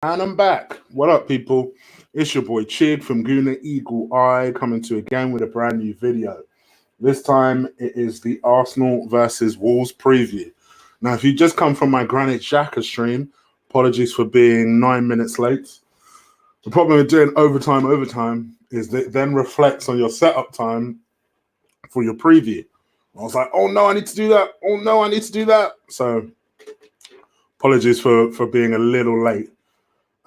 And I'm back. What up, people? It's your boy Chig from Guna Eagle Eye coming to you again with a brand new video. This time it is the Arsenal versus Wolves preview. Now, if you just come from my Granit Xhaka stream, apologies for being 9 minutes late. The problem with doing overtime is that it then reflects on your setup time for your preview. I was like, oh no, I need to do that. Oh no, I need to do that. So apologies for being a little late.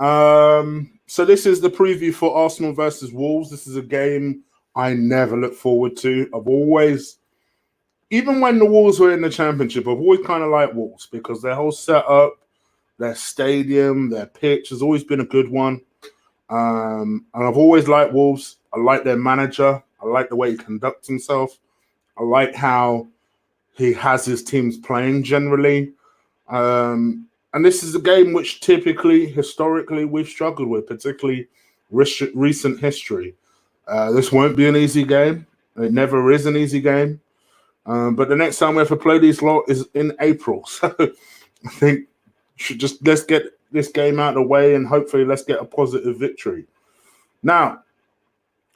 So this is the preview for Arsenal versus Wolves. This is a game I never look forward to. I've always, even when the Wolves were in the Championship, I've always kind of liked Wolves because their whole setup, their stadium, their pitch has always been a good one. And I've always liked Wolves. I like their manager. I like the way he conducts himself. I like how he has his teams playing generally. And this is a game which typically, historically, we've struggled with, particularly recent history. This won't be an easy game. It never is an easy game. But the next time we have to play these lot is in April. So I think let's get this game out of the way and hopefully let's get a positive victory. Now,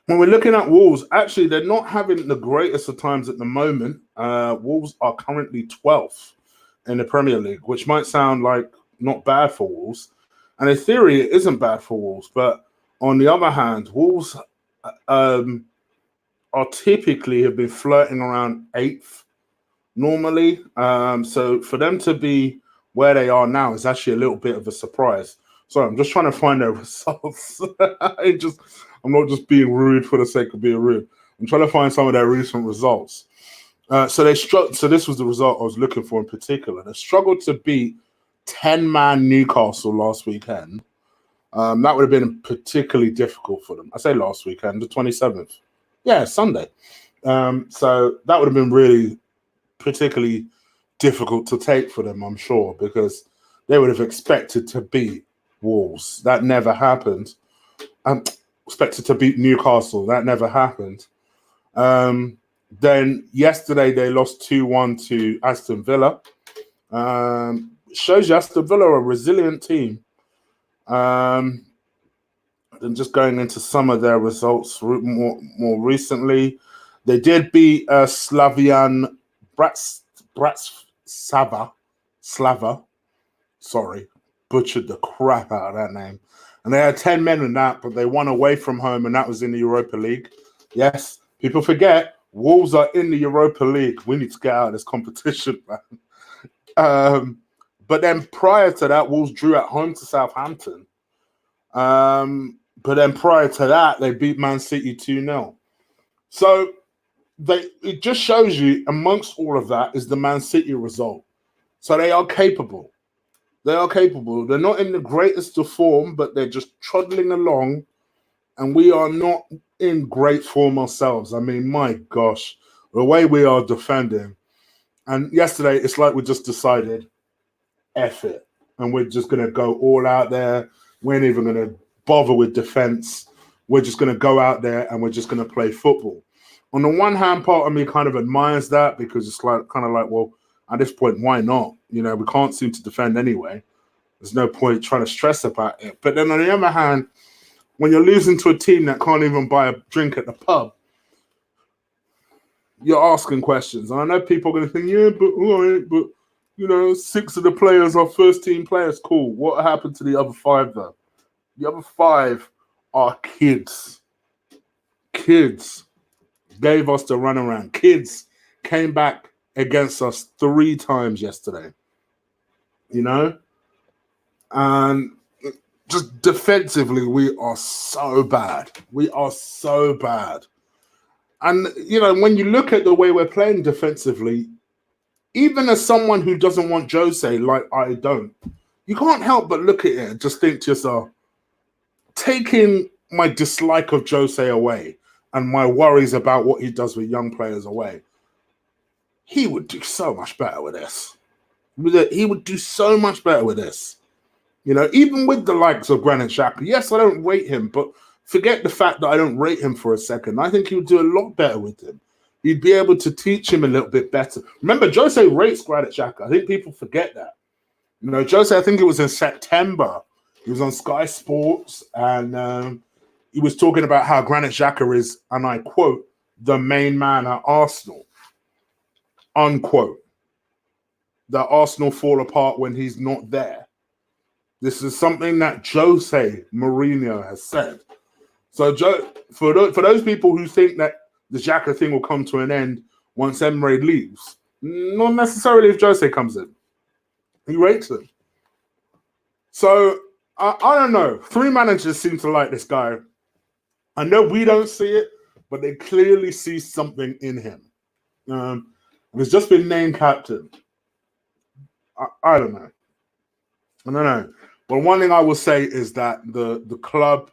when we're looking at Wolves, actually, they're not having the greatest of times at the moment. Wolves are currently 12th in the Premier League, which might sound like not bad for Wolves. And in theory, it isn't bad for Wolves. But on the other hand, Wolves are typically have been flirting around 8th normally. So for them to be where they are now is actually a little bit of a surprise. Sorry, I'm just trying to find their results. I'm not just being rude for the sake of being rude. I'm trying to find some of their recent results. So this was the result I was looking for in particular. They struggled to beat 10-man Newcastle last weekend. That would have been particularly difficult for them. I say last weekend, the 27th. Yeah, Sunday. So that would have been really particularly difficult to take for them, I'm sure, because they would have expected to beat Wolves. That never happened. Expected to beat Newcastle. That never happened. Then yesterday they lost 2-1 to Aston Villa. Shows you Aston Villa are a resilient team. And just going into some of their results more recently, they did beat Slavian Slava. Sorry, butchered the crap out of that name. And they had 10 men in that, but they won away from home, and that was in the Europa League. Yes, people forget Wolves are in the Europa League. We need to get out of this competition, man. But then prior to that, Wolves drew at home to Southampton. But then prior to that, they beat Man City 2-0. So it just shows you, amongst all of that, is the Man City result. So they are capable. They are capable. They're not in the greatest of form, but they're just trundling along. And we are not in great form ourselves. I mean, my gosh, the way we are defending. And yesterday, it's like we just decided, F it. And we're just going to go all out there. We ain't even going to bother with defense. We're just going to go out there and we're just going to play football. On the one hand, part of me kind of admires that because it's like kind of like, well, at this point, why not? You know, we can't seem to defend anyway. There's no point trying to stress about it. But then on the other hand, when you're losing to a team that can't even buy a drink at the pub, you're asking questions. And I know people are going to think, yeah, but you know, 6 of the players are first-team players. Cool. What happened to the other 5, though? The other 5 are kids. Kids gave us the runaround. Kids came back against us 3 times yesterday. You know? And just defensively, we are so bad. We are so bad. And, you know, when you look at the way we're playing defensively, even as someone who doesn't want Jose, like I don't, you can't help but look at it and just think to yourself, taking my dislike of Jose away and my worries about what he does with young players away, he would do so much better with this. He would do so much better with this. You know, even with the likes of Granit Xhaka, yes, I don't rate him, but forget the fact that I don't rate him for a second. I think he would do a lot better with him. You'd be able to teach him a little bit better. Remember, Jose rates Granit Xhaka. I think people forget that. You know, Jose, I think it was in September, He was on Sky Sports, and he was talking about how Granit Xhaka is, and I quote, the main man at Arsenal, unquote. That Arsenal fall apart when he's not there. This is something that Jose Mourinho has said. So, for those people who think that the Xhaka thing will come to an end once Emery leaves, not necessarily if Jose comes in. He rates him. So, I don't know. 3 managers seem to like this guy. I know we don't see it, but they clearly see something in him. He's just been named captain. I don't know. I don't know. But one thing I will say is that the club,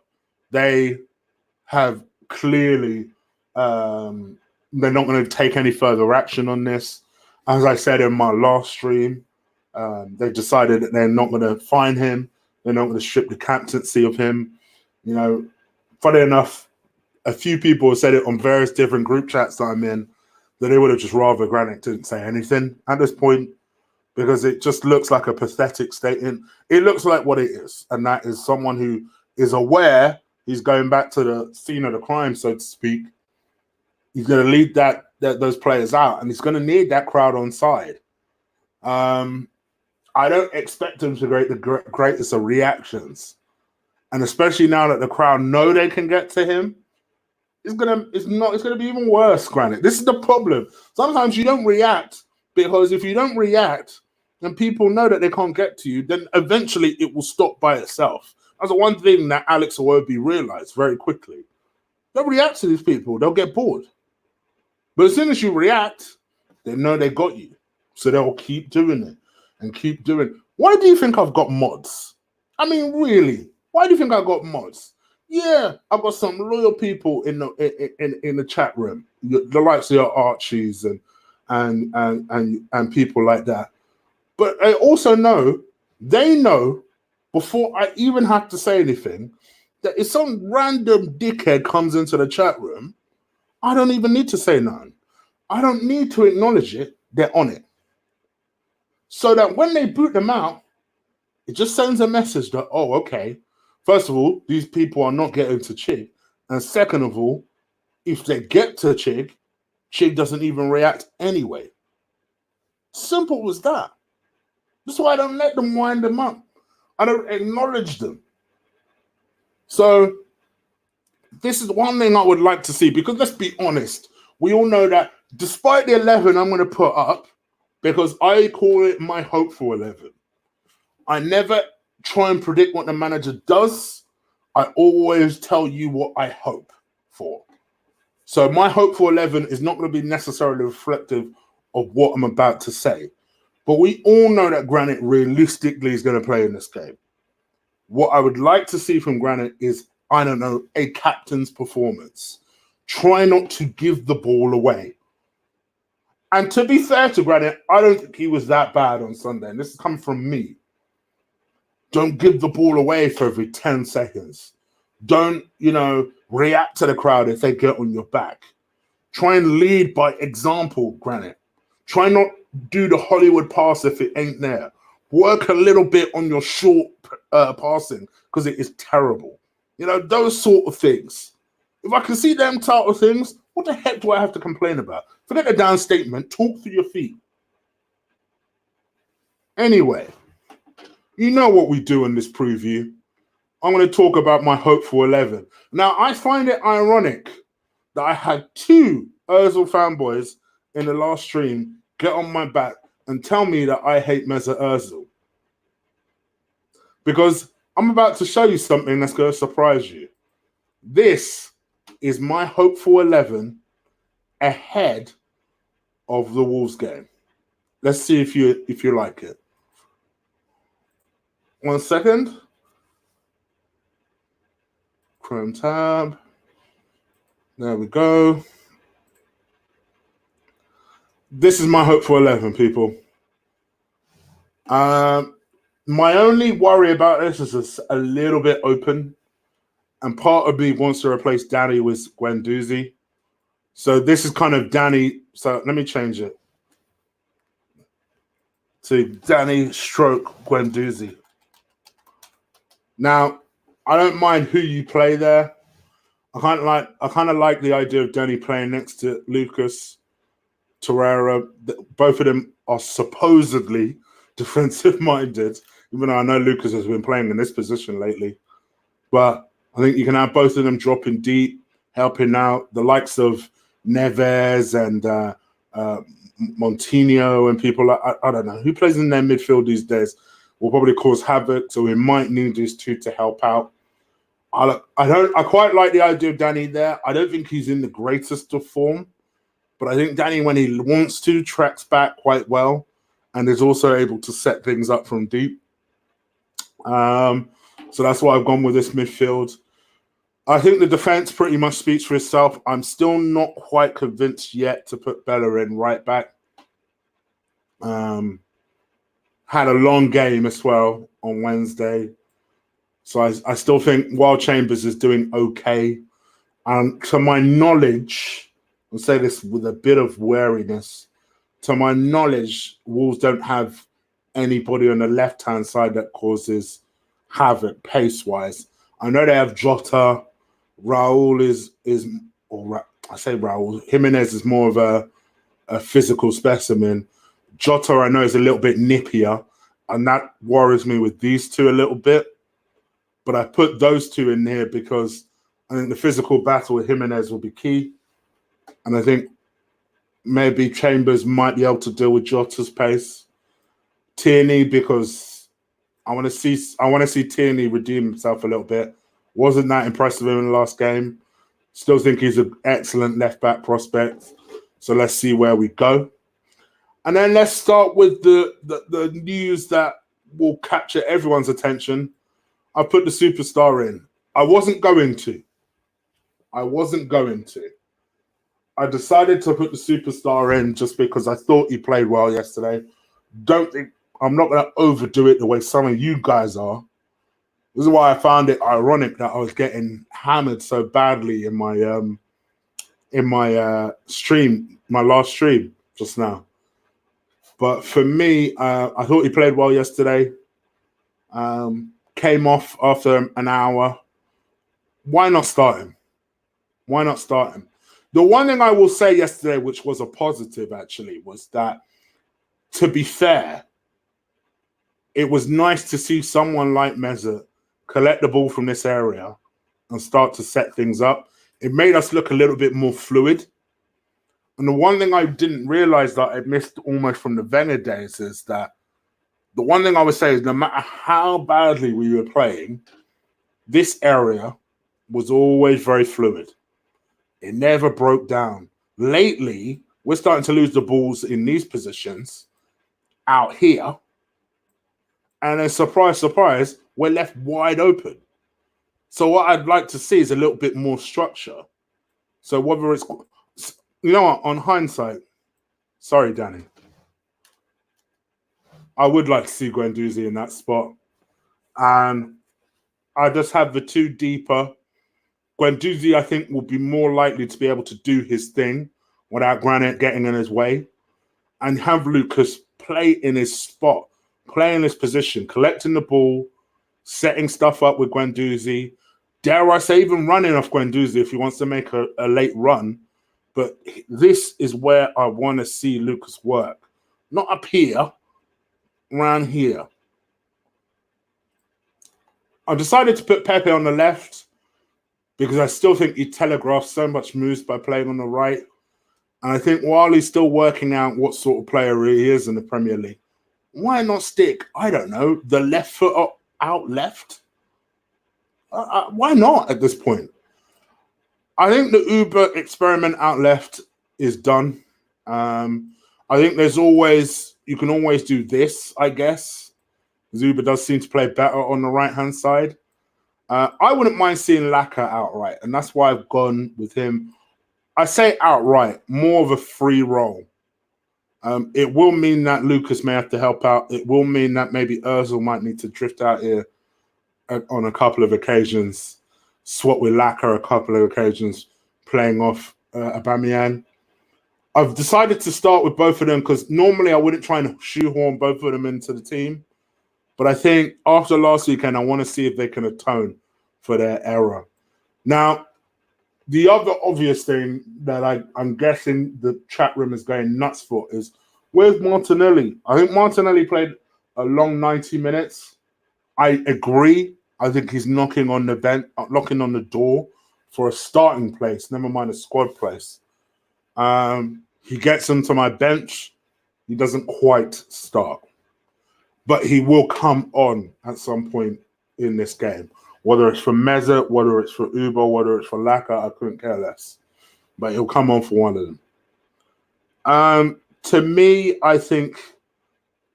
they have clearly, they're not going to take any further action on this. As I said in my last stream, they've decided that they're not going to fine him. They're not going to strip the captaincy of him. You know, funny enough, a few people have said it on various different group chats that I'm in, that they would have just rather Granit didn't say anything at this point, because it just looks like a pathetic statement. It looks like what it is, and that is someone who is aware he's going back to the scene of the crime, so to speak. He's going to lead those players out, and he's going to need that crowd on side. I don't expect him to create the greatest of reactions, and especially now that the crowd know they can get to him, it's gonna be even worse. Granit, this is the problem. Sometimes you don't react, because if you don't react and people know that they can't get to you, then eventually it will stop by itself. That's the one thing that Alex Iwobi realized very quickly. Don't react to these people; they'll get bored. But as soon as you react, they know they got you, so they'll keep doing it and keep doing it. Why do you think I've got mods? I mean, really, why do you think I got mods? Yeah, I've got some loyal people in the chat room, the likes of your Archies and people like that. But I also know, they know, before I even have to say anything, that if some random dickhead comes into the chat room, I don't even need to say nothing. I don't need to acknowledge it. They're on it. So that when they boot them out, it just sends a message that, oh, okay, first of all, these people are not getting to Chig. And second of all, if they get to Chig, Chig doesn't even react anyway. Simple as that. That's why I don't let them wind them up. I don't acknowledge them. So this is one thing I would like to see, because let's be honest, we all know that despite the 11 I'm going to put up, because I call it my hopeful 11, I never try and predict what the manager does. I always tell you what I hope for. So my hopeful 11 is not going to be necessarily reflective of what I'm about to say. But we all know that Granit realistically is going to play in this game. What I would like to see from Granit is, I don't know, a captain's performance. Try not to give the ball away. And to be fair to Granit, I don't think he was that bad on Sunday. And this has come from me. Don't give the ball away for every 10 seconds. Don't, react to the crowd if they get on your back. Try and lead by example, Granit. Try not do the Hollywood pass if it ain't there. Work a little bit on your short passing, because it is terrible. Those sort of things. If I can see them type of things, what the heck do I have to complain about? Forget the down statement. Talk through your feet. Anyway, you know what we do in this preview. I'm going to talk about my hopeful 11. Now, I find it ironic that I had 2 Ozil fanboys in the last stream get on my back and tell me that I hate Mesut Ozil. Because I'm about to show you something that's going to surprise you. This is my hopeful 11 ahead of the Wolves game. Let's see if you like it. 1 second. Chrome tab. There we go. This is my hopeful 11, people. My only worry about this is it's a little bit open. And part of me wants to replace Danny with Guendouzi. So this is kind of Danny. So let me change it to Danny stroke Guendouzi. Now, I don't mind who you play there. I kind of like the idea of Danny playing next to Lucas Torreira. Both of them are supposedly defensive minded, even though I know Lucas has been playing in this position lately. But I think you can have both of them dropping deep, helping out the likes of Neves and Montinho and people like I don't know who plays in their midfield these days. Will probably cause havoc, so we might need these two to help out. I quite like the idea of Danny there. I don't think he's in the greatest of form, but I think Danny, when he wants to, tracks back quite well and is also able to set things up from deep. So that's why I've gone with this midfield. I think the defense pretty much speaks for itself. I'm still not quite convinced yet to put Bella in right back. Had a long game as well on Wednesday. So I still think Wild Chambers is doing okay. And to my knowledge, I'll say this with a bit of wariness, to my knowledge, Wolves don't have anybody on the left-hand side that causes havoc pace-wise. I know they have Jota. Raul I say Raul. Jimenez is more of a physical specimen. Jota, I know, is a little bit nippier, and that worries me with these two a little bit. But I put those two in here because I think the physical battle with Jimenez will be key. And I think maybe Chambers might be able to deal with Jota's pace. Tierney, because I want to see Tierney redeem himself a little bit. Wasn't that impressive in the last game. Still think he's an excellent left-back prospect. So let's see where we go. And then let's start with the news that will capture everyone's attention. I put the superstar in. I wasn't going to. I decided to put the superstar in just because I thought he played well yesterday. I'm not going to overdo it the way some of you guys are. This is why I found it ironic that I was getting hammered so badly in my stream, my last stream just now. But for me, I thought he played well yesterday. Came off after an hour. Why not start him? The one thing I will say yesterday, which was a positive actually, was that, to be fair, it was nice to see someone like Mesut collect the ball from this area and start to set things up. It made us look a little bit more fluid. And the one thing I didn't realize that I missed almost from the Wenger days is that the one thing I would say is no matter how badly we were playing, this area was always very fluid. It never broke down. Lately, we're starting to lose the balls in these positions out here. And then surprise, surprise, we're left wide open. So what I'd like to see is a little bit more structure. So whether it's, you know what, on hindsight, sorry, Danny, I would like to see Guendouzi in that spot. And I just have the two deeper. Guendouzi, I think, will be more likely to be able to do his thing without Granit getting in his way. And have Lucas play in his spot, play in his position, collecting the ball, setting stuff up with Guendouzi. Dare I say, even running off Guendouzi if he wants to make a late run. But this is where I want to see Lucas work. Not up here, around here. I decided to put Pepe on the left because I still think he telegraphs so much moves by playing on the right. And I think while he's still working out what sort of player he is in the Premier League, why not stick, I don't know, the left foot out left? Why not at this point? I think the Uber experiment out left is done. I think you can always do this, I guess. Zuba does seem to play better on the right-hand side. I wouldn't mind seeing Laka outright, and that's why I've gone with him. I say outright, more of a free role. It will mean that Lucas may have to help out. It will mean that maybe Ozil might need to drift out here on a couple of occasions, swap with Laka a couple of occasions, playing off Aubameyang. I've decided to start with both of them because normally I wouldn't try and shoehorn both of them into the team. But I think after last weekend, I want to see if they can atone for their error. Now, the other obvious thing that I'm guessing the chat room is going nuts for is, where's Martinelli? I think Martinelli played a long 90 minutes. I agree. I think he's knocking on the door for a starting place, never mind a squad place. He gets into my bench. He doesn't quite start, but he will come on at some point in this game. Whether it's for Meza, whether it's for Uber, whether it's for Laka, I couldn't care less. But he'll come on for one of them. To me, I think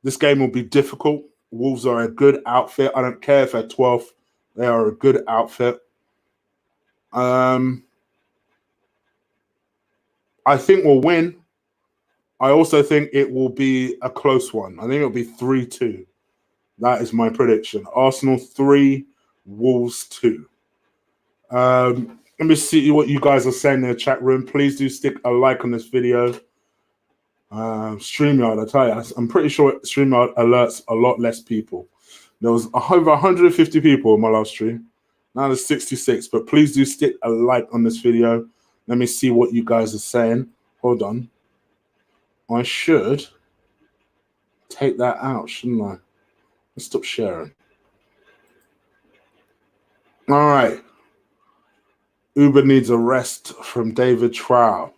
this game will be difficult. Wolves are a good outfit. I don't care if they're 12th. They are a good outfit. I think we'll win. I also think it will be a close one. I think it'll be 3-2. That is my prediction. Arsenal 3, Wolves 2. Let me see what you guys are saying in the chat room. Please do stick a like on this video. StreamYard, I tell you, I'm pretty sure StreamYard alerts a lot less people. There was over 150 people in my last stream. Now there's 66, but please do stick a like on this video. Let me see what you guys are saying. Hold on. I should take that out, shouldn't I? Let's stop sharing. All right. Uber needs a rest from David Trow.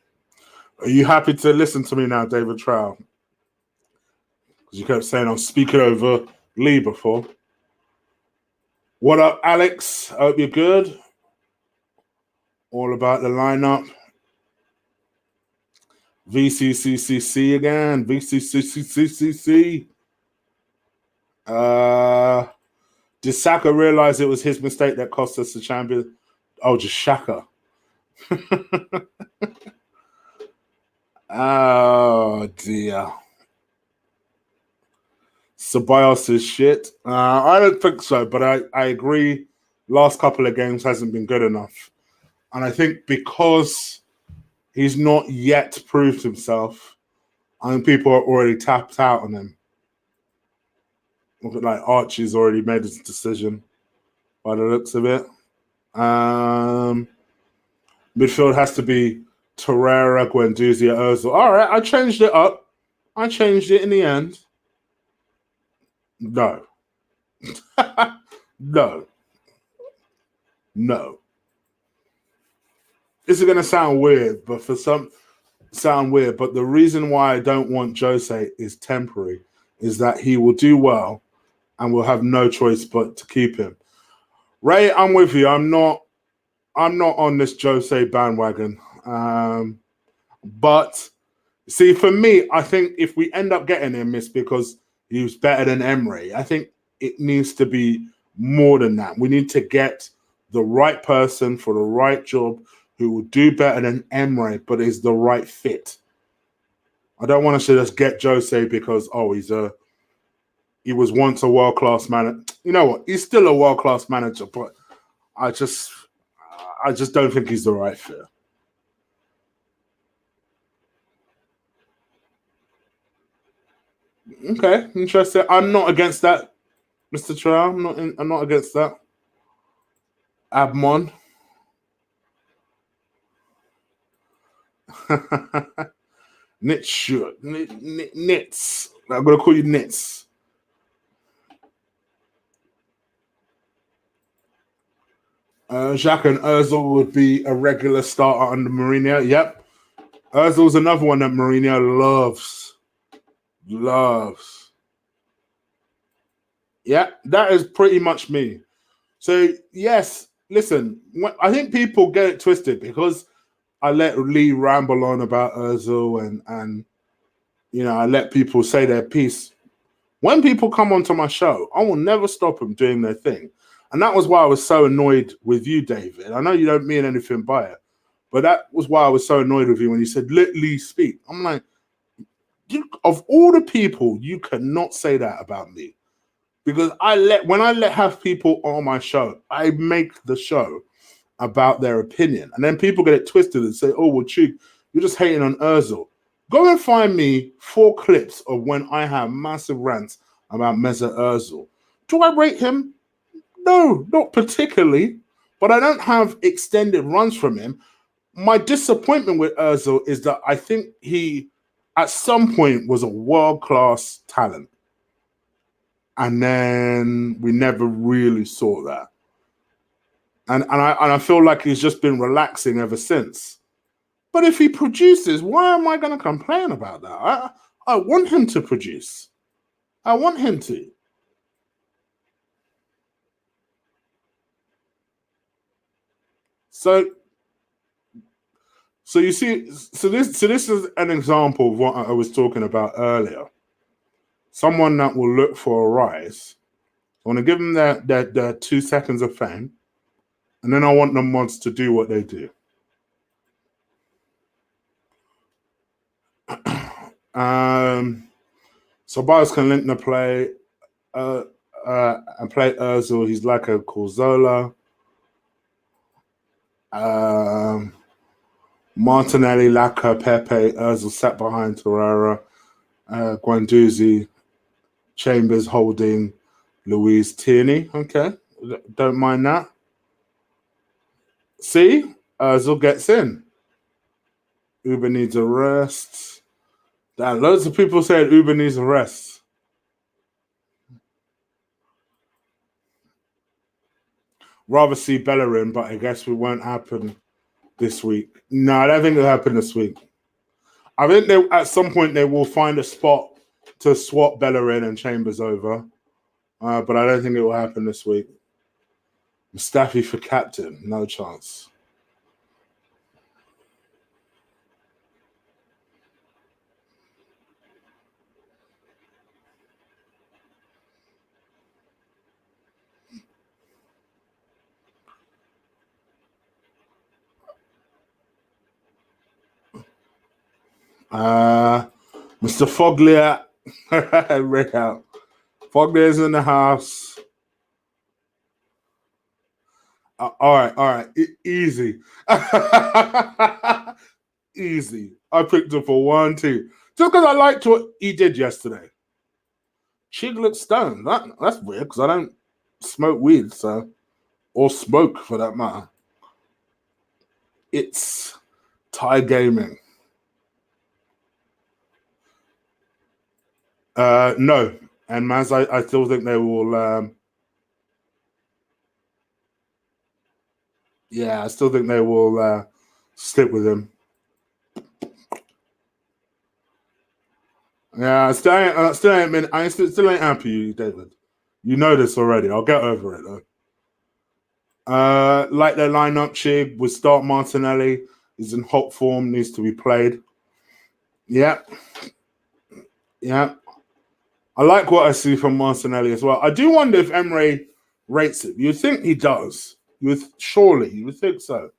Are you happy to listen to me now, David Trow? Because you kept saying I'm speaking over Lee before. What up, Alex? I hope you're good. All about the lineup. VCCCC again. VCCCCC. Did Xhaka realize it was his mistake that cost us the champion? Oh, just Xhaka. Oh, dear. Ceballos is shit. I don't think so, but I agree. Last couple of games hasn't been good enough. And I think because he's not yet proved himself, I think people are already tapped out on him. Look at like Archie's already made his decision by the looks of it. Midfield has to be Torreira, Guendouzi, Ozil. All right, I changed it up. I changed it in the end. No. No. No. This is going to sound weird, but the reason why I don't want Jose is temporary, is that he will do well and we'll have no choice but to keep him. Ray, I'm with you. I'm not on this Jose bandwagon. But see, for me, I think if we end up getting him, it's because he was better than Emery. I think it needs to be more than that. We need to get the right person for the right job who will do better than Emery, but is the right fit. I don't want to just get Jose because, he was once a world-class manager. You know what? He's still a world-class manager, but I just don't think he's the right fit. Okay, interesting. I'm not against that, Mr. Trow. I'm not against that. Abmon. Nits. I'm gonna call you Nits. Xhaka and Ozil would be a regular starter under Mourinho. Yep. Ozil's another one that Mourinho loves. Yeah, that is pretty much me. So, yes, listen, I think people get it twisted because I let Lee ramble on about Ozil and I let people say their piece. When people come onto my show, I will never stop them doing their thing. And that was why I was so annoyed with you, David. I know you don't mean anything by it, but that was why I was so annoyed with you when you said, let Lee speak. I'm like, of all the people, you cannot say that about me. Because when I have people on my show, I make the show about their opinion. And then people get it twisted and say, oh, well, Chuk, you're just hating on Ozil. Go and find me 4 clips of when I have massive rants about Mesut Ozil. Do I rate him? No, not particularly. But I don't have extended runs from him. My disappointment with Özil is that I think he, at some point, was a world-class talent. And then we never really saw that. And I feel like he's just been relaxing ever since. But if he produces, why am I going to complain about that? I want him to produce. I want him to. So you see, this is an example of what I was talking about earlier. Someone that will look for a rise. I want to give them their 2 seconds of fame, and then I want the mods to do what they do. So Bias can link the play and play Özil. He's like a Corzola. Martinelli, Laka, Pepe, Özil sat behind Torreira, Guendouzi, Chambers holding Luis Tierney. Okay, don't mind that. See, Özil gets in. Uber needs a rest. Damn, loads of people said Uber needs a rest. Rather see Bellerin, but I guess it won't happen this week. No, I don't think it'll happen this week. I think at some point they will find a spot to swap Bellerin and Chambers over, but I don't think it will happen this week. Mustafi for captain, no chance. Mr. Foglia, Rick out. Foglia's in the house. All right. Easy. Easy. I picked him for 1-2. Just because I liked what he did yesterday. Chig looks stoned. That's weird because I don't smoke weed, so, or smoke for that matter. It's Thai gaming. No. And Maz, I still think they will. I still think they will stick with him. Yeah, I still ain't happy, David. You know this already. I'll get over it though. Like their lineup, Chig would start Martinelli. He's in hot form, needs to be played. Yeah. I like what I see from Martinelli as well. I do wonder if Emre rates it. You'd think he does. You would think so.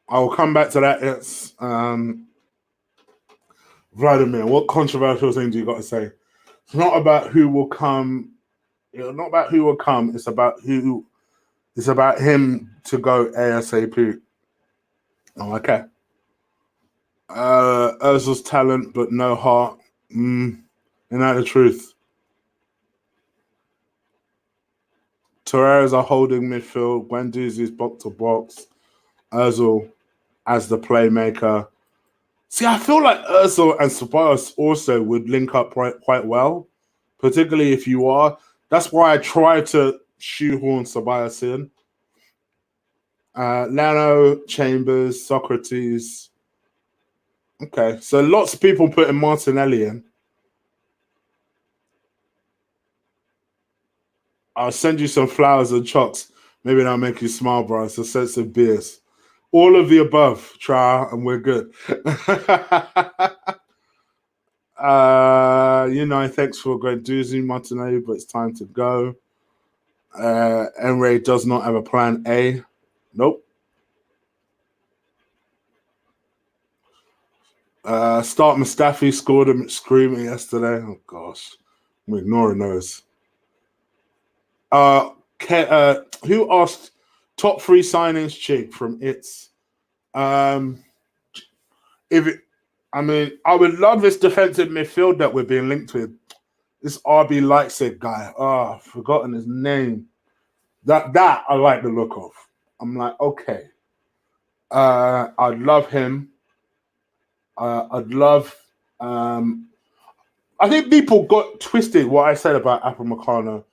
I'll come back to that. It's Vladimir. What controversial thing do you got to say? It's not about who will come. Not about who will come. It's about who. It's about him to go ASAP. Oh, okay. Özil's talent, but no heart. Isn't that the truth? Torreira's a holding midfield. Guendouzi's box to box. Özil as the playmaker. See, I feel like Özil and Ceballos also would link up quite well, particularly if you are. That's why I try to shoehorn Ceballos in. Lano, Chambers, Socrates. Okay, so lots of people putting Martinelli in. I'll send you some flowers and chocks. Maybe that'll make you smile, bro. So send some beers. All of the above, try, and we're good. Thanks for Guendouzi, Martinelli, but it's time to go. Emre does not have a plan A. Nope. Start Mustafi scored him screaming yesterday. Oh gosh, I'm ignoring those. Who asked top 3 signings? Chig from It's Um, if it, I mean, I would love this defensive midfield that we're being linked with. This RB Leipzig guy. Oh, I've forgotten his name. That I like the look of. I'm like, okay. I'd love him. I'd love. I think people got twisted what I said about Upamecano.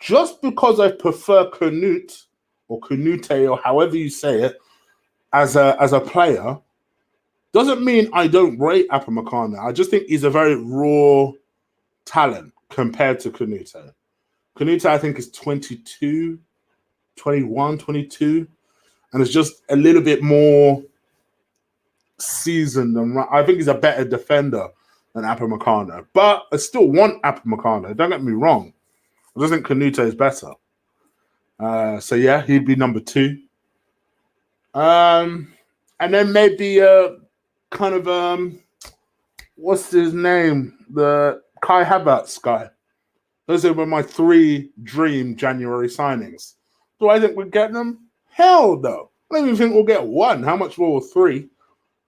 Just because I prefer Canute or Canute or however you say it as a player, doesn't mean I don't rate Upamecano. I just think he's a very raw talent compared to Canute. Canute, I think, is 22, 21, 22, and it's just a little bit more seasoned. And I think he's a better defender than Upamecano. But I still want Upamecano. Don't get me wrong. I just think Canute is better. So yeah, he'd be number 2. And then maybe kind of what's his name? The Kai Havertz guy. Those were my 3 dream January signings. Do I think we'll get them? Hell no. I don't even think we'll get 1. How much more 3?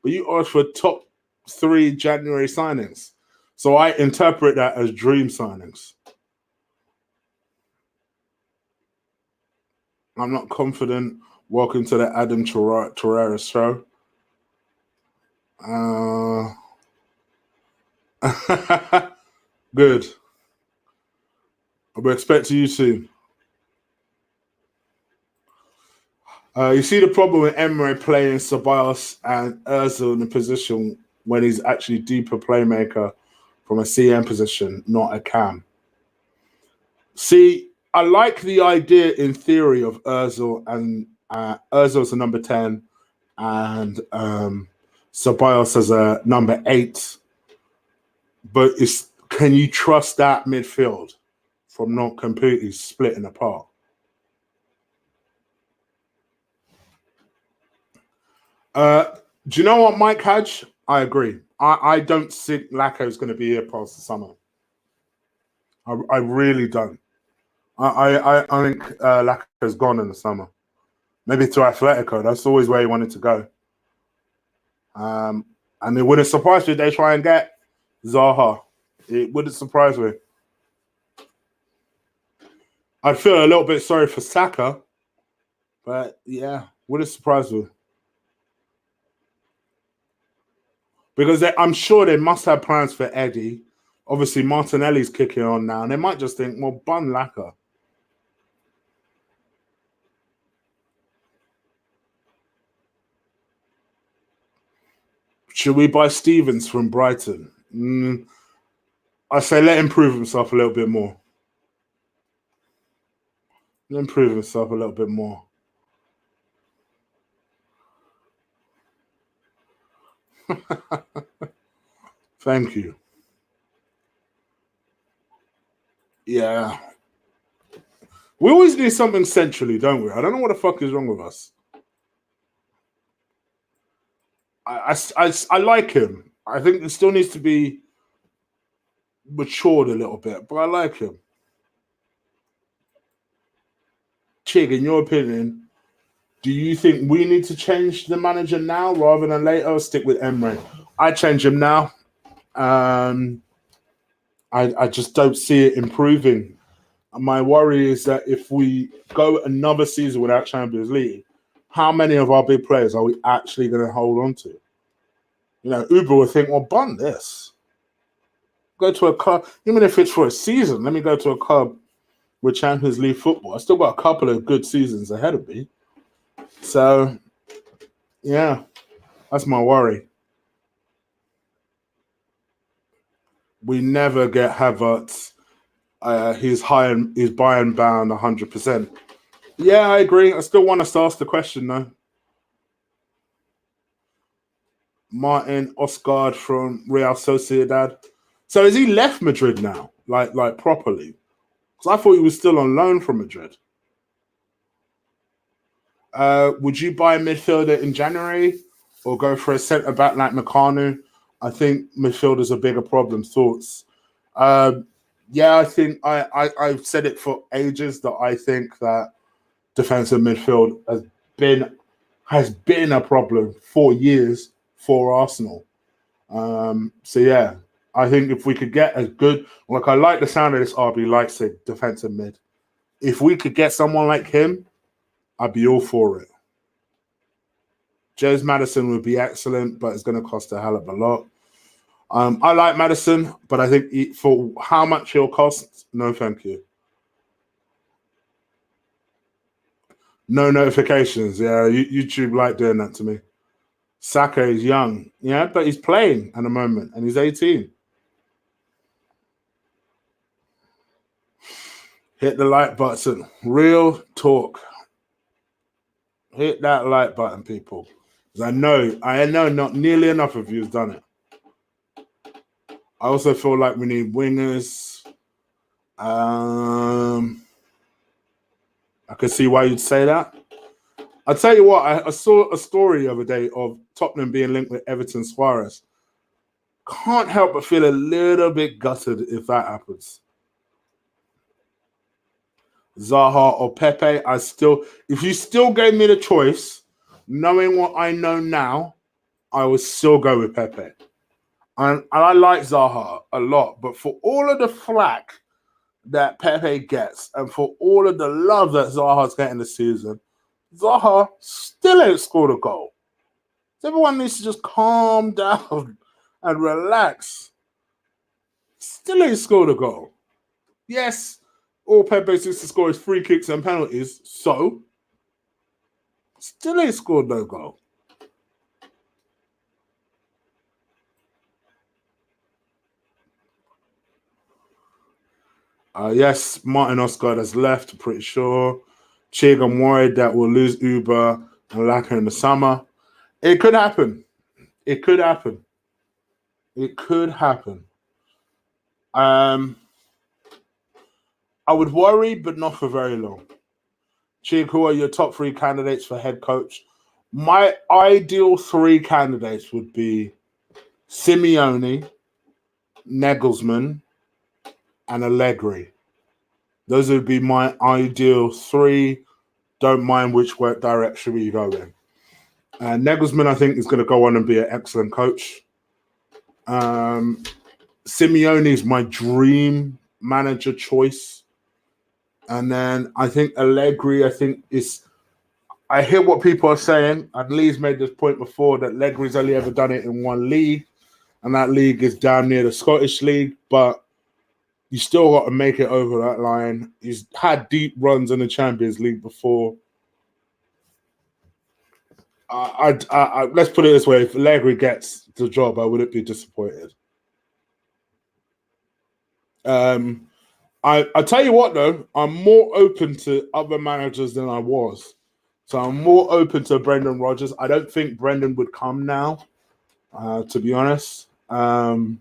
But you asked for top 3 January signings. So I interpret that as dream signings. I'm not confident. Welcome to the Adam Torreira show. Good. I'll expect you soon. You see the problem with Emre playing Ceballos and Ozil in a position when he's actually deeper playmaker from a CM position, not a cam. See, I like the idea in theory of Ozil and Ozil's a number 10 and Ceballos as a number 8. But can you trust that midfield from not completely splitting apart? Do you know what, Mike Hadge? I agree. I don't think Lacko is going to be here past the summer. I really don't. I think Lacko's gone in the summer. Maybe to Atletico. That's always where he wanted to go. And it wouldn't surprise me if they try and get Zaha. It wouldn't surprise me. I'd feel a little bit sorry for Saka. But yeah, wouldn't surprise me. Because I'm sure they must have plans for Eddie. Obviously, Martinelli's kicking on now. And they might just think, well, bun Lacko. Should we buy Stevens from Brighton? I say let him prove himself a little bit more. Let him prove himself a little bit more. Thank you. Yeah. We always need something centrally, don't we? I don't know what the fuck is wrong with us. I like him. I think it still needs to be matured a little bit, but I like him. Chig, in your opinion, do you think we need to change the manager now rather than later, or stick with Emre? I change him now. I just don't see it improving. My worry is that if we go another season without Champions League, how many of our big players are we actually going to hold on to? You know, Uber will think, well, bun this. Go to a club, even if it's for a season, let me go to a club with Champions League football. I still got a couple of good seasons ahead of me. So, yeah, that's my worry. We never get Havertz. He's Bayern bound 100%. Yeah, I agree. I still want us to ask the question, though. Martin Osgard from Real Sociedad. So has he left Madrid now, like properly? Because I thought he was still on loan from Madrid. Would you buy a midfielder in January or go for a centre back like Meccano? I think midfielders are bigger problem. Thoughts? Yeah, I think I've said it for ages that I think that defensive midfield has been has been a problem for years for Arsenal. So yeah, I think if we could get a good, like I like the sound of this RB Leipzig defensive mid. If we could get someone like him, I'd be all for it. James Maddison would be excellent, but it's going to cost a hell of a lot. I like Maddison, but I think for how much he'll cost, no thank you. No notifications. Yeah, YouTube like doing that to me. Saka is young, yeah, but he's playing at the moment, and he's 18. Hit the like button. Real talk. Hit that like button, people. I know not nearly enough of you has done it. I also feel like we need wingers. I can see why you'd say that. I'll tell you what, I saw a story the other day of Tottenham being linked with Everton Suarez. Can't help but feel a little bit gutted if that happens. Zaha or Pepe, if you still gave me the choice, knowing what I know now, I would still go with Pepe. And I like Zaha a lot, but for all of the flack that Pepe gets and for all of the love that Zaha's getting this season, Zaha still ain't scored a goal. So everyone needs to just calm down and relax. Still ain't scored a goal. Yes, all Pepe seems to score is free kicks and penalties, so still ain't scored no goal. Yes, Martin Oscar has left, pretty sure. Chig, I'm worried that we'll lose Uber and Laka in the summer. It could happen. It could happen. It could happen. I would worry, but not for very long. Chig, who are your top 3 candidates for head coach? My ideal 3 candidates would be Simeone, Nagelsmann, and Allegri. Those would be my ideal 3. Don't mind which direction we go in. Nagelsmann, I think, is going to go on and be an excellent coach. Simeone is my dream manager choice. And then I think Allegri, I hear what people are saying. And Lee's made this point before that Allegri's only ever done it in one league. And that league is down near the Scottish League. But you still got to make it over that line. He's had deep runs in the Champions League before. Let's put it this way: if Allegri gets the job, I wouldn't be disappointed. I tell you what, though, I'm more open to other managers than I was. So I'm more open to Brendan Rodgers. I don't think Brendan would come now, to be honest. I'm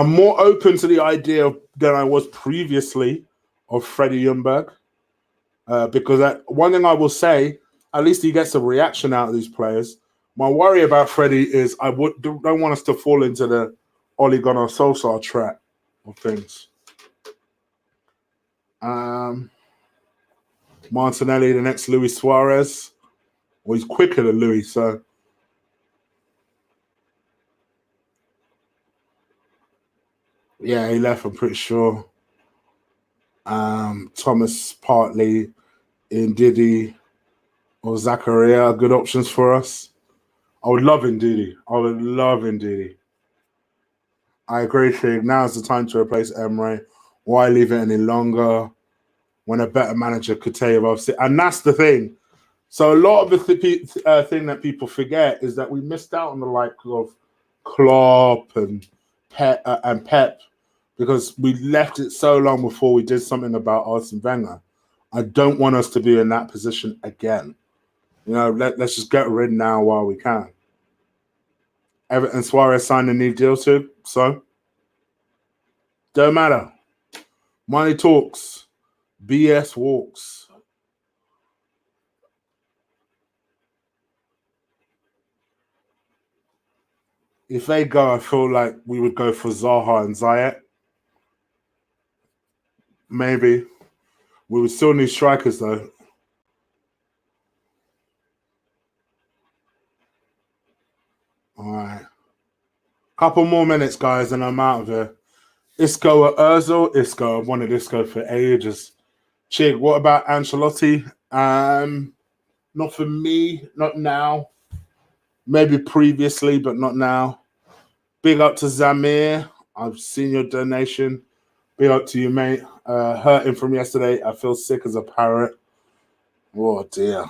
more open to the idea than I was previously of Freddie Ljungberg. Because one thing I will say, at least he gets a reaction out of these players. My worry about Freddie is I don't want us to fall into the Ole Gunnar Solskjaer trap of things. Martinelli, the next Luis Suarez. Well, he's quicker than Luis, so. Yeah, he left, I'm pretty sure. Thomas Partey, Ndidi, or Zakaria are good options for us. I would love Ndidi. I agree, Shig. Now's the time to replace Emre. Why leave it any longer when a better manager could take it? And that's the thing. So a lot of the thing that people forget is that we missed out on the likes of Klopp and Pep because we left it so long before we did something about Arsene Wenger. I don't want us to be in that position again. Let's just get rid now while we can. Everton Suarez signed a new deal too, so don't matter. Money talks, BS walks. If they go, I feel like we would go for Zaha and Ziyech. Maybe. We would still need strikers, though. All right. Couple more minutes, guys, and I'm out of here. Isco or Ozil? Isco. I've wanted Isco for ages. Chig, what about Ancelotti? Not for me, not now. Maybe previously, but not now. Big up to Zamir. I've seen your donation. Big up to you, mate. Hurting from yesterday. I feel sick as a parrot. Oh, dear.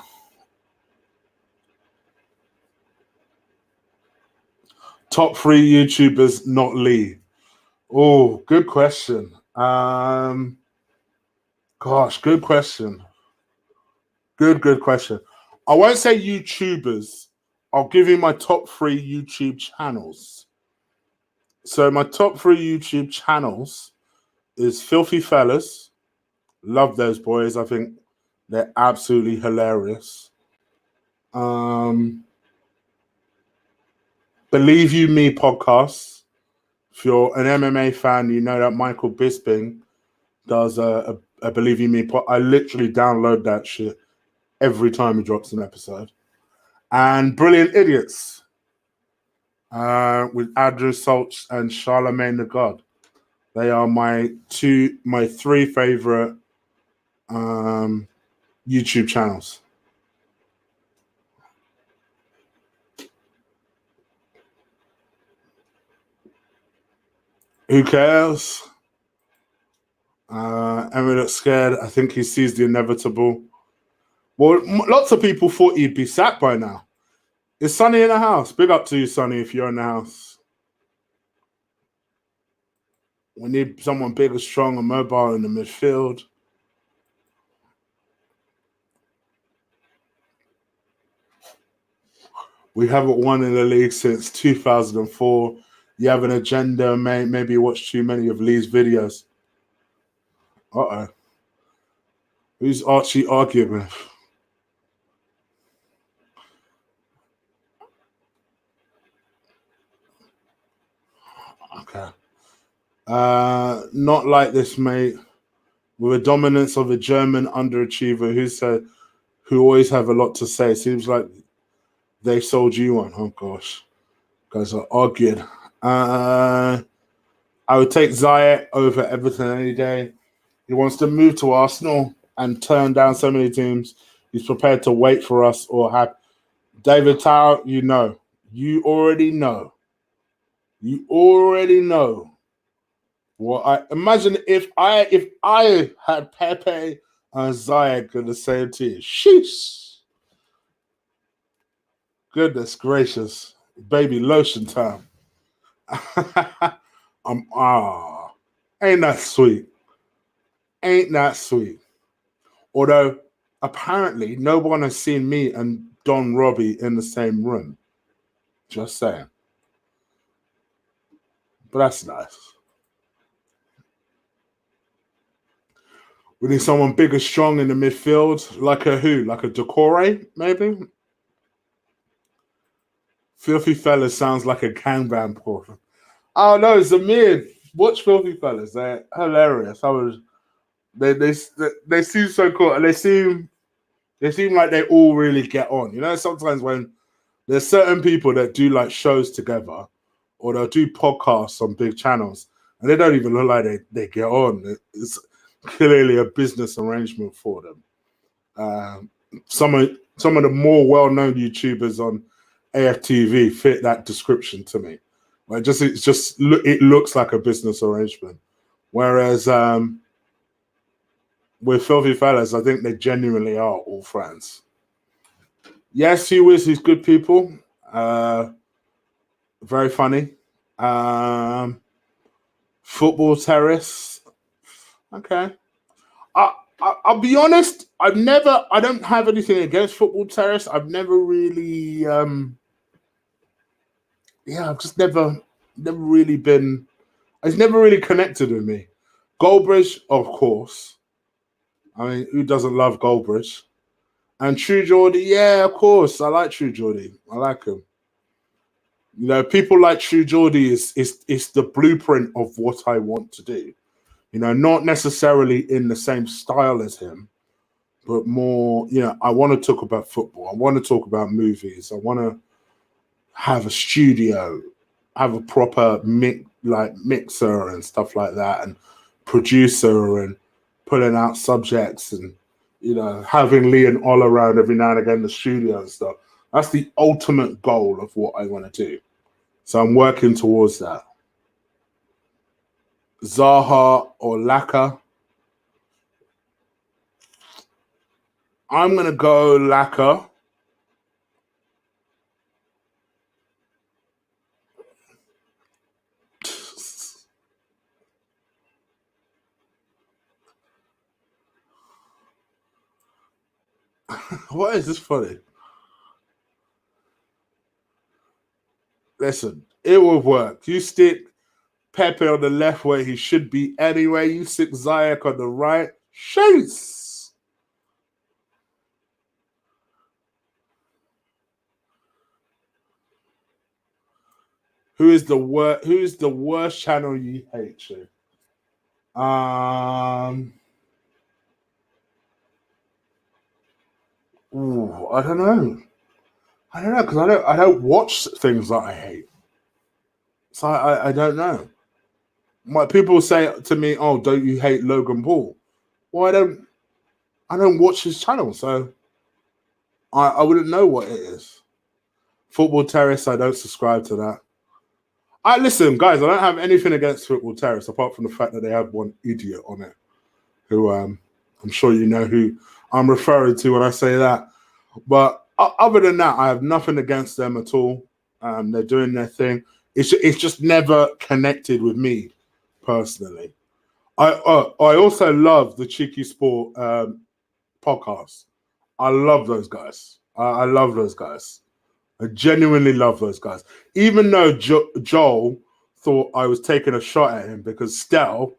Top 3 YouTubers, not Lee. Oh, good question. Gosh, good question. Good question. I won't say YouTubers. I'll give you my top 3 YouTube channels. So my top 3 YouTube channels is Filthy Fellas. Love those boys. I think they're absolutely hilarious. Believe You Me podcast. If you're an MMA fan, you know that Michael Bisping does a Believe You Me. I literally download that shit every time he drops an episode. And Brilliant Idiots with Andrew Saltz and Charlemagne the God. They are my 3 favorite YouTube channels. Who cares? Emmy looks scared. I think he sees the inevitable. Well, lots of people thought he'd be sacked by now. Is Sonny in the house? Big up to you, Sonny, if you're in the house. We need someone big and strong and mobile in the midfield. We haven't won in the league since 2004. You have an agenda, mate. Maybe you watch too many of Lee's videos. Uh-oh. Who's Archie arguing with? Okay. Not like this, mate. With a dominance of a German underachiever who always have a lot to say. Seems like they sold you one. Oh gosh. Guys are arguing. I would take Ziyech over Everton any day. He wants to move to Arsenal and turn down so many teams. He's prepared to wait for us or have David Tao, you know. You already know. You already know. Well, I imagine if I had Pepe and Ziyech in the same team. Sheesh. Goodness gracious. Baby lotion time. Ain't that sweet? Ain't that sweet? Although apparently no one has seen me and Don Robbie in the same room. Just saying. But that's nice. We need someone big and strong in the midfield, like a who? Like a Decore, maybe? Filthy Fellas sounds like a Kanban portion. Oh no, Zamir. Watch Filthy Fellas. They're hilarious. They seem so cool, and they seem like they all really get on. You know, sometimes when there's certain people that do like shows together, or they'll do podcasts on big channels, and they don't even look like they get on. It's clearly a business arrangement for them. Some of the more well-known YouTubers on AFTV fit that description to me. Like it looks like a business arrangement. Whereas with Filthy Fellas, I think they genuinely are all friends. Yes, he's good people. Very funny. Football terrorists. Okay. I'll be honest. I don't have anything against football terrorists. I've never really, I've just never really been. It's never really connected with me. Goldbridge, of course. I mean, who doesn't love Goldbridge? And True Geordie, yeah, of course. I like True Geordie. I like him. You know, people like True Geordie is the blueprint of what I want to do. You know, not necessarily in the same style as him, but more, you know, I want to talk about football. I want to talk about movies. I want to have a studio, have a proper mixer and stuff like that, and producer, and pulling out subjects, and having Lee and Ol around every now and again in the studio and stuff. That's the ultimate goal of what I want to do. So I'm working towards that. Zaha or Laka? I'm going to go Laka. What is this funny? Listen, it will work. You stick Pepe on the left where he should be anyway. You stick Ziyech on the right. Chase. Who is the worst channel you hate, Shay? Ooh, I don't know. Because I don't watch things that I hate. So I don't know. People say to me, "Oh, don't you hate Logan Paul?" Well, I don't watch his channel, so I wouldn't know what it is. Football Terrace, I don't subscribe to that. Listen, guys, I don't have anything against Football Terrace apart from the fact that they have one idiot on it, who I'm sure you know who I'm referring to when I say that. But other than that, I have nothing against them at all. They're doing their thing. It's just never connected with me personally. I also love the Cheeky Sport podcast. I love those guys. I love those guys. I genuinely love those guys. Even though Joel thought I was taking a shot at him because Stell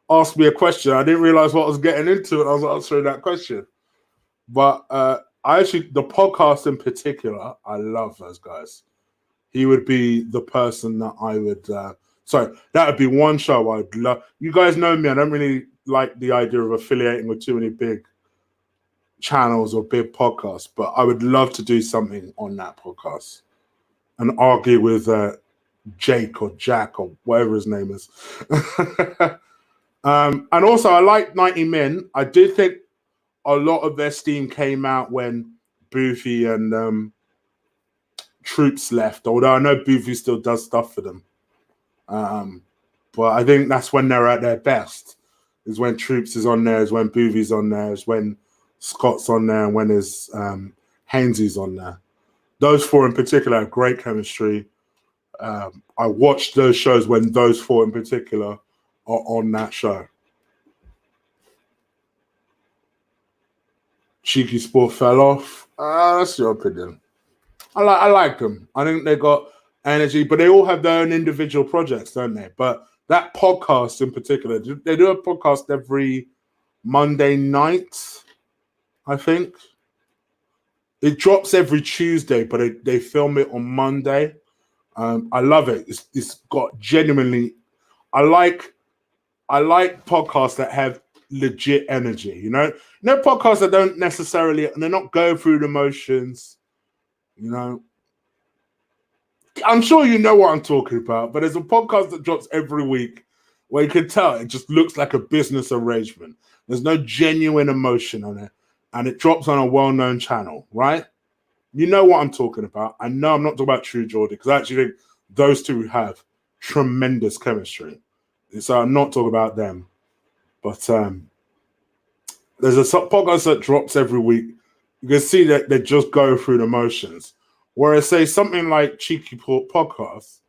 asked me a question. I didn't realize what I was getting into, and I was answering that question. But the podcast in particular, I love those guys. He would be the person that I would. That would be one show I'd love. You guys know me. I don't really like the idea of affiliating with too many big channels or big podcasts, but I would love to do something on that podcast and argue with Jake or Jack or whatever his name is. And also, I like 90 Min. I did think a lot of their steam came out when Boofy and Troops left, although I know Boofy still does stuff for them. But I think that's when they're at their best, is when Troops is on there, is when Boofy's on there, is when Scott's on there, and when is Hainsey's on there. Those four in particular have great chemistry. I watched those shows when those four in particular are on that show. Cheeky Sport fell off. That's your opinion. I like them. I think they got energy, but they all have their own individual projects, don't they? But that podcast in particular, they do a podcast every Monday night, I think. It drops every Tuesday, but they film it on Monday. I love it. It's got genuinely. I like podcasts that have legit energy. You know, podcasts that don't necessarily, and they're not going through the motions. You know, I'm sure you know what I'm talking about. But there's a podcast that drops every week where you can tell it just looks like a business arrangement. There's no genuine emotion on it, and it drops on a well-known channel, right? You know what I'm talking about. I know I'm not talking about True Geordie, because I actually think those two have tremendous chemistry. So I'm not talking about them. But there's a podcast that drops every week. You can see that they just go through the motions. Whereas, say, something like Cheeky Port Podcast,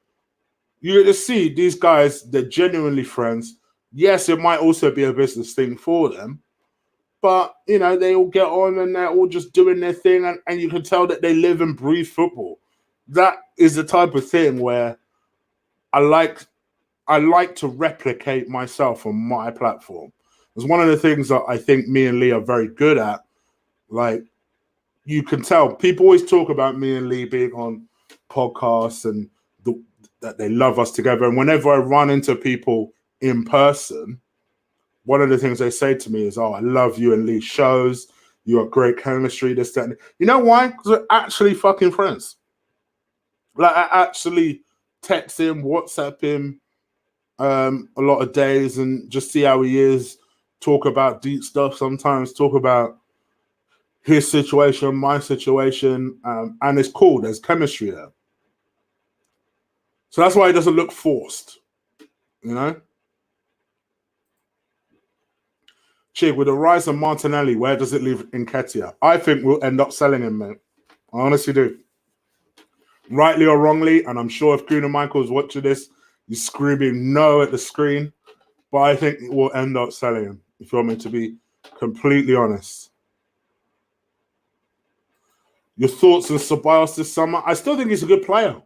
you just see these guys, they're genuinely friends. Yes, it might also be a business thing for them. But, you know, they all get on and they're all just doing their thing. And you can tell that they live and breathe football. That is the type of thing where I like to replicate myself on my platform. It's one of the things that I think me and Lee are very good at. Like, you can tell people always talk about me and Lee being on podcasts and that they love us together. And whenever I run into people in person, one of the things they say to me is, "Oh, I love you and Lee's shows. You got great chemistry, this, that. You know why? Because we're actually fucking friends. Like, I actually text him, WhatsApp him a lot of days and just see how he is, talk about deep stuff sometimes, talk about his situation, my situation, and it's cool. There's chemistry there. So that's why it doesn't look forced, you know? Chig, with the rise of Martinelli, where does it leave Nketiah? I think we'll end up selling him, mate. I honestly do. Rightly or wrongly, and I'm sure if Kuna Michael's watching this, he's screaming no at the screen, but I think we'll end up selling him, if you want me to be completely honest. Your thoughts on Ceballos this summer? I still think he's a good player.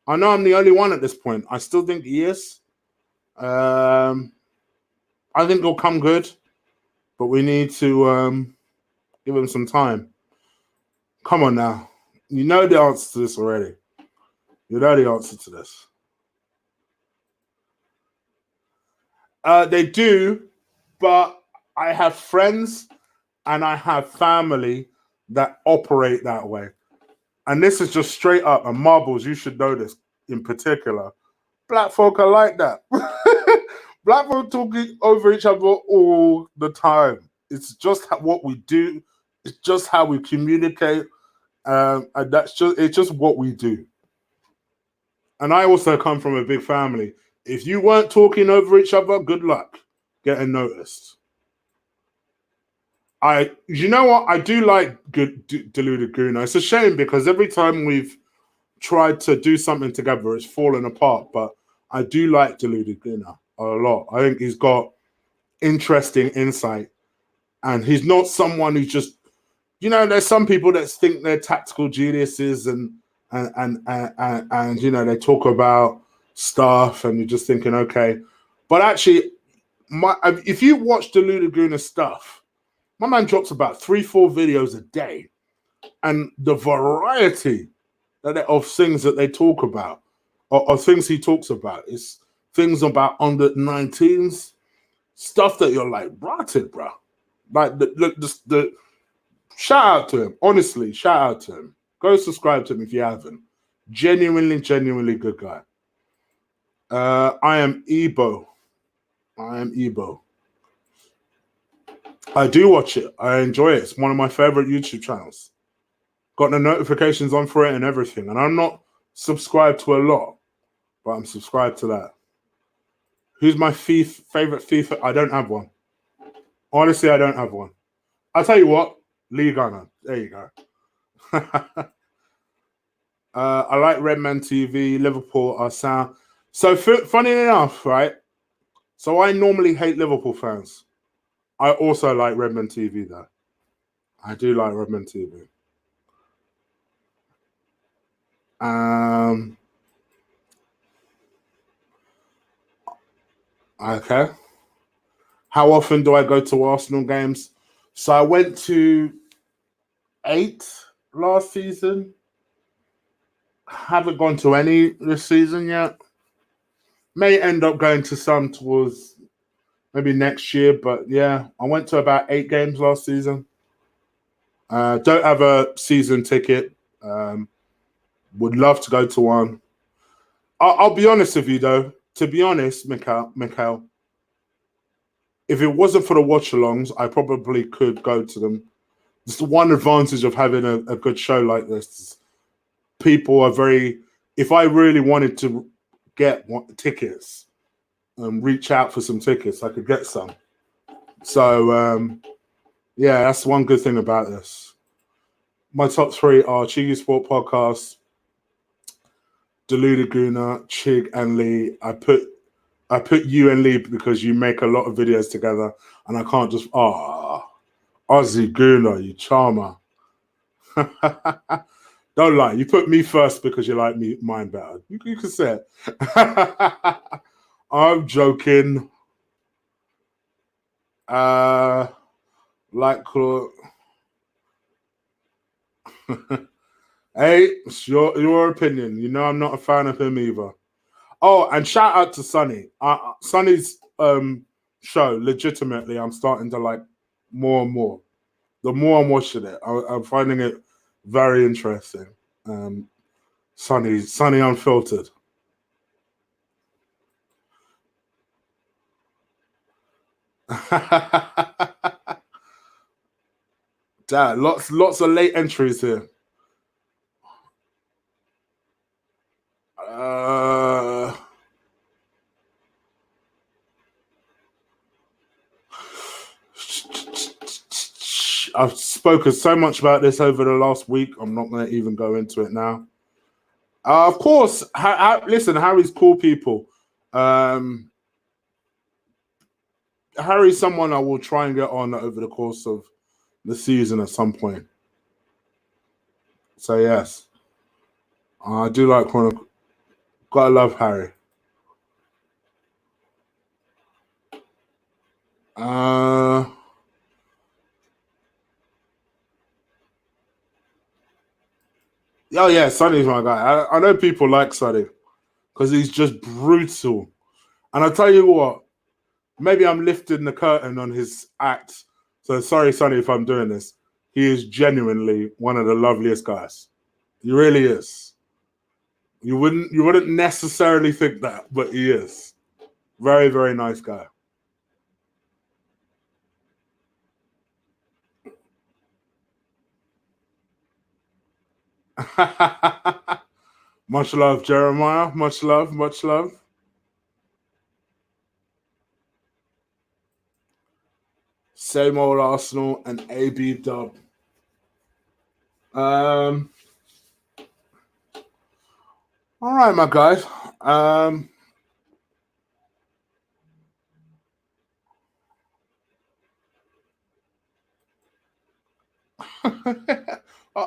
I know I'm the only one at this point. I still think he is. I think he'll come good, but we need to give him some time. Come on now. You know the answer to this already. You know the answer to this. They do, but I have friends and I have family that operate that way. And this is just straight up, and Marbles, you should know this in particular. Black folk are like that. Black folk talking over each other all the time. It's just what we do. It's just how we communicate. And it's just what we do. And I also come from a big family. If you weren't talking over each other, good luck getting noticed. You know what? I do like good Deluded Guna. It's a shame because every time we've tried to do something together, it's fallen apart. But I do like Deluded Guna a lot. I think he's got interesting insight, and he's not someone who's just, you know, there's some people that think they're tactical geniuses and you know, they talk about stuff and you're just thinking, okay. But actually, if you watch Deluded Guna stuff, my man drops about 3-4 videos a day, and the variety of things that they talk about, or things he talks about, is things about under 19s, stuff that you're like, rotted, bro. Like the shout out to him. Honestly, shout out to him. Go subscribe to him if you haven't. Genuinely good guy. I am Ebo. I do watch it. I enjoy it. It's one of my favorite YouTube channels. Got the notifications on for it and everything. And I'm not subscribed to a lot, but I'm subscribed to that. Who's my favorite FIFA? I don't have one. Honestly, I don't have one. I'll tell you what. League Gunner. There you go. I like Redman TV. Liverpool are sound. So funny enough, right? So I normally hate Liverpool fans. I also like Redman TV though. I do like Redman TV. Okay. How often do I go to Arsenal games? So I went to 8 last season. Haven't gone to any this season yet. May end up going to some towards maybe next year, but yeah, I went to about 8 games last season. Don't have a season ticket. Would love to go to one. I'll be honest with you though. To be honest, Mikhail, if it wasn't for the watch-alongs, I probably could go to them. It's the one advantage of having a good show like this. People are very... If I really wanted to get tickets and reach out for some tickets, I could get some. So, yeah, that's one good thing about this. My top 3 are Chiggy Sport Podcast, Deluded Guna, Chig, and Lee. I put you and Lee because you make a lot of videos together, and I can't just Ozzy Guna, you charmer. Don't lie. You put me first because you like mine better. You can say it. I'm joking. Hey, it's your opinion. You know I'm not a fan of him either. Oh, and shout out to Sonny. Sonny's show, legitimately, I'm starting to like more and more. The more I'm watching it, I'm finding it very interesting. Sunny unfiltered. Dad, lots of late entries here. I've spoken so much about this over the last week. I'm not going to even go into it now. Of course, listen, Harry's cool people. Harry's someone I will try and get on over the course of the season at some point. So yes, I do like Chronicle. Gotta love Harry. Oh yeah, Sonny's my guy. I know people like Sonny because he's just brutal. And I'll tell you what, maybe I'm lifting the curtain on his act. So sorry, Sonny, if I'm doing this. He is genuinely one of the loveliest guys. He really is. You wouldn't necessarily think that, but he is. Very, very nice guy. Much love, Jeremiah. Much love, much love. Same old Arsenal and AB dub. All right, my guys.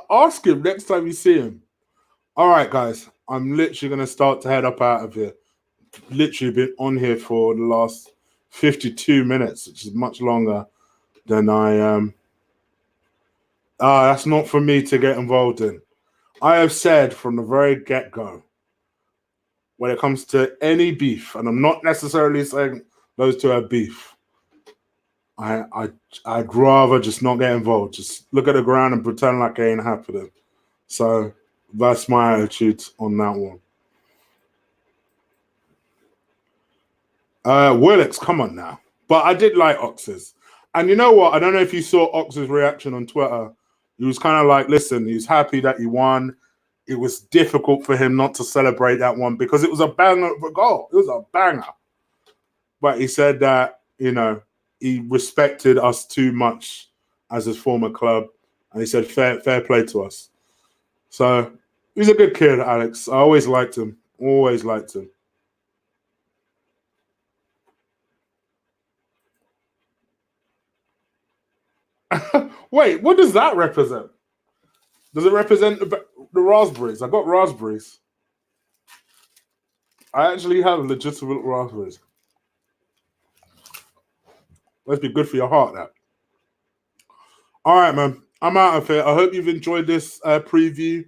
Ask him next time you see him. All right, guys. I'm literally going to start to head up out of here. Literally been on here for the last 52 minutes, which is much longer than I that's not for me to get involved in. I have said from the very get-go, when it comes to any beef, and I'm not necessarily saying those two have beef, I'd rather just not get involved. Just look at the ground and pretend like it ain't happening. So that's my attitude on that one. Willix, come on now. But I did like Ox's. And you know what? I don't know if you saw Ox's reaction on Twitter. He was kind of like, listen, he's happy that he won. It was difficult for him not to celebrate that one because it was a banger of a goal. It was a banger. But he said that, he respected us too much as his former club. And he said, fair play to us. So he's a good kid, Alex. I always liked him. Always liked him. Wait, what does that represent? Does it represent the raspberries? I got raspberries. I actually have legitimate raspberries. Let's be good for your heart, that. All right, man. I'm out of here. I hope you've enjoyed this preview.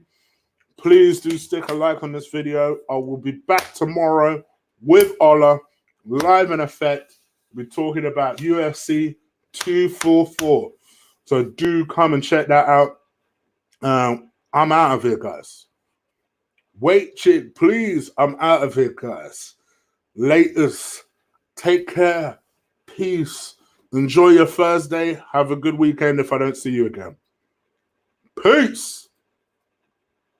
Please do stick a like on this video. I will be back tomorrow with Ola, live in effect. We're talking about UFC 244. So do come and check that out. I'm out of here, guys. Wait, chick, please. I'm out of here, guys. Latest. Take care. Peace. Enjoy your Thursday. Have a good weekend if I don't see you again. Peace.